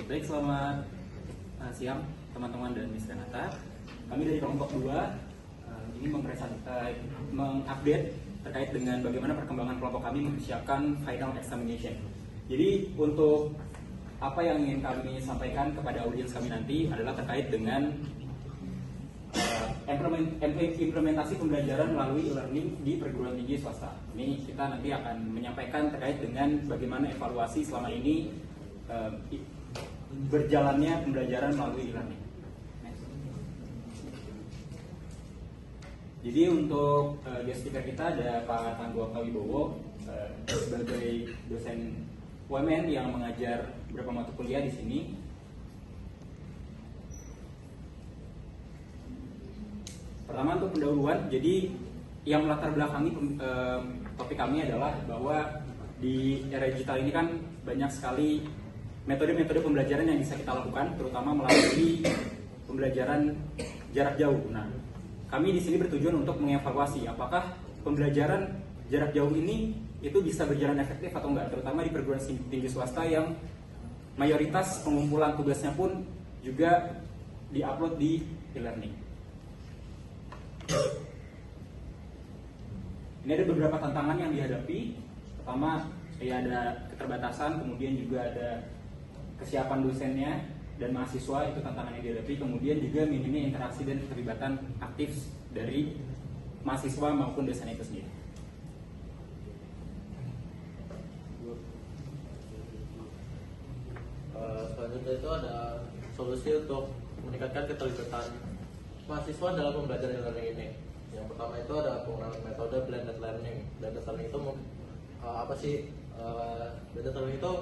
Baik, selamat siang teman-teman dan Miss Renata. Kami dari kelompok 2 ini mengupdate terkait dengan bagaimana perkembangan kelompok kami mempersiapkan final examination. Jadi untuk apa yang ingin kami sampaikan kepada audiens kami nanti adalah terkait dengan implementasi pembelajaran melalui e-learning di perguruan tinggi swasta. Ini kita nanti akan menyampaikan terkait dengan bagaimana evaluasi selama ini berjalannya pembelajaran melalui e-learning. Jadi untuk guest speaker kita ada Pak Tangguh Oktawibowo sebagai dosen UMN yang mengajar beberapa mata kuliah di sini. Pertama untuk pendahuluan, jadi yang melatar belakangi topik kami adalah bahwa di era digital ini kan banyak sekali metode-metode pembelajaran yang bisa kita lakukan, terutama melalui pembelajaran jarak jauh. Nah, kami di sini bertujuan untuk mengevaluasi apakah pembelajaran jarak jauh ini itu bisa berjalan efektif atau enggak, terutama di perguruan tinggi swasta yang mayoritas pengumpulan tugasnya pun juga diupload di e-learning. Ini ada beberapa tantangan yang dihadapi. Pertama, ya ada keterbatasan, kemudian juga ada kesiapan dosennya dan mahasiswa, itu tantangan yang dihadapi. Kemudian juga minimnya interaksi dan keterlibatan aktif dari mahasiswa maupun dosen itu sendiri. Selanjutnya itu ada solusi untuk meningkatkan keterlibatan mahasiswa dalam pembelajaran e-learning ini. Yang pertama itu ada penggunaan metode blended learning. Blended learning itu apa sih? Blended learning itu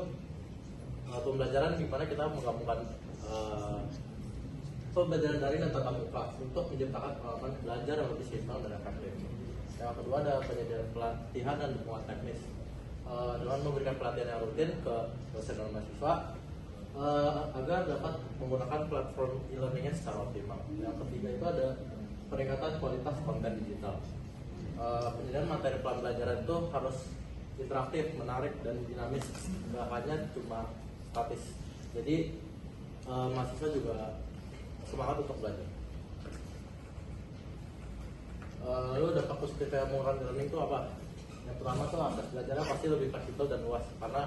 pembelajaran di mana kita menggabungkan pembelajaran daring dan tatap muka untuk menciptakan pengalaman belajar yang lebih simpel dan efektif. Yang kedua ada penyediaan pelatihan dan dukungan teknis dengan memberikan pelatihan yang rutin ke dosen dan mahasiswa agar dapat menggunakan platform e-learningnya secara optimal. Yang ketiga itu ada peningkatan kualitas konten digital. Penyediaan materi pembelajaran itu harus interaktif, menarik, dan dinamis, nggak hanya cuma statis. Jadi mahasiswa juga semangat untuk belajar. Lalu dampak positif yang menggunakan e-learning itu apa? Yang pertama tuh akses belajarnya pasti lebih fleksibel dan luas karena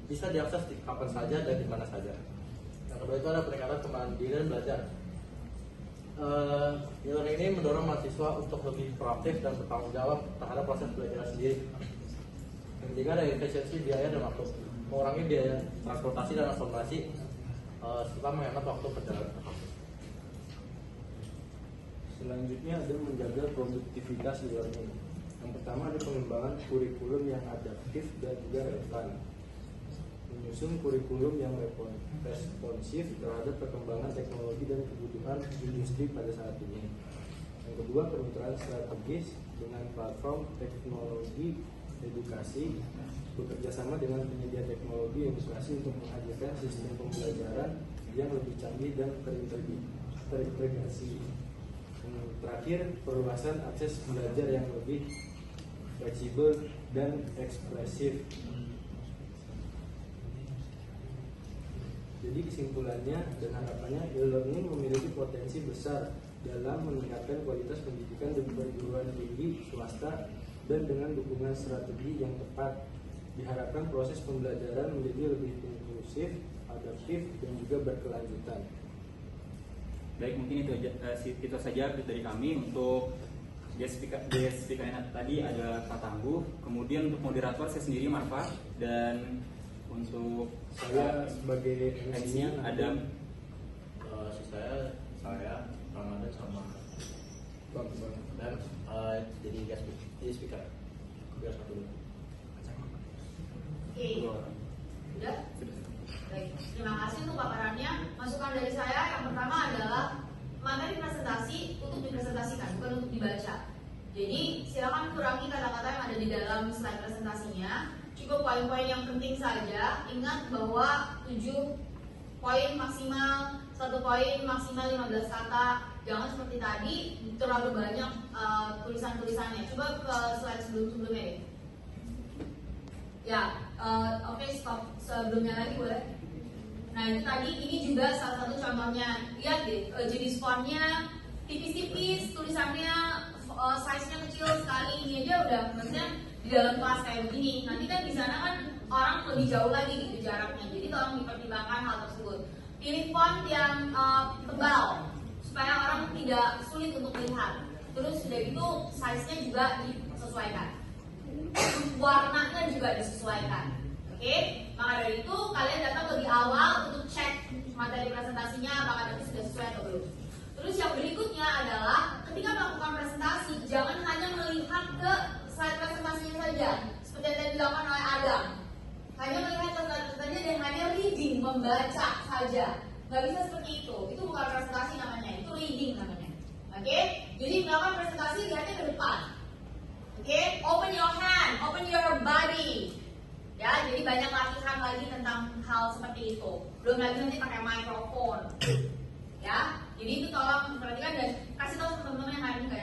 bisa diakses di kapan saja dan di mana saja. Yang kedua itu ada peningkatan kemandirian belajar. E-learning ini mendorong mahasiswa untuk lebih proaktif dan bertanggung jawab terhadap proses belajar sendiri. Yang ketiga ada efisiensi biaya dan waktu, mengurangi biaya transportasi dan akomodasi serta menghemat waktu perjalanan ke kampus. Selanjutnya ada menjaga produktivitas e-learning. Yang pertama ada pengembangan kurikulum yang adaptif dan juga relevan. Menyusun kurikulum yang responsif terhadap perkembangan teknologi dan kebutuhan industri pada saat ini. Yang kedua, kemitraan strategis dengan platform teknologi edukasi, bekerja sama dengan penyedia teknologi edukasi untuk menghadirkan sistem pembelajaran yang lebih canggih dan terintegrasi. Terakhir, perluasan akses belajar yang lebih fleksibel dan ekspresif. Jadi kesimpulannya dan harapannya, e-learning memiliki potensi besar dalam meningkatkan kualitas pendidikan di perguruan tinggi swasta dan dengan dukungan strategi yang tepat. Diharapkan proses pembelajaran menjadi lebih inklusif, adaptif, dan juga berkelanjutan. Baik, mungkin itu saja dari kami. Untuk guest speaker tadi ada Pak Tangguh, kemudian untuk moderator saya sendiri Marfa, dan untuk Saya sebagai MC ada saya Ramadan sama Bang. dan jadi guest speaker. Biar satu dulu. Oke, udah? Baik, terima kasih untuk paparannya. Masukan dari saya yang pertama adalah materi presentasi untuk dipresentasikan, bukan untuk dibaca. Jadi silakan kurangi kata-kata yang ada di dalam slide presentasinya. Cukup poin-poin yang penting saja. Ingat bahwa 7 poin maksimal, 1 poin maksimal 15 kata. Jangan seperti tadi terlalu banyak tulisan-tulisannya. Coba ke slide sebelum-sebelumnya deh. Ya, oke, stop sebelumnya lagi boleh. Nah itu tadi, ini juga salah satu contohnya. Lihat deh, jenis fontnya tipis-tipis, tulisannya size-nya kecil sekali. Ini aja udah maksudnya di dalam kelas kayak begini. Nanti kan di sana kan orang lebih jauh lagi gitu jaraknya. Jadi tolong dipertimbangkan hal tersebut. Pilih font yang tebal supaya orang tidak sulit untuk melihat. Terus sudah itu size-nya juga disesuaikan. Warnanya juga disesuaikan. Oke, maka dari itu kalian datang lebih awal untuk cek materi presentasinya apakah nanti sudah sesuai atau belum. Terus yang berikutnya adalah ketika melakukan presentasi jangan hanya melihat ke slide presentasinya saja seperti yang tadi dilakukan oleh Adam. Hanya melihat ke slide presentasinya dan hanya reading, membaca saja. Nggak bisa seperti itu. Itu bukan presentasi namanya, itu reading namanya. Oke, jadi melakukan presentasi lihatnya ke depan. Oke, open your hand, open your body. Ya, jadi banyak latihan lagi tentang hal seperti itu. Belum lagi nanti pakai mikrofon. Ya, jadi itu tolong perhatikan dan kasih tahu teman-teman yang hari ini nggak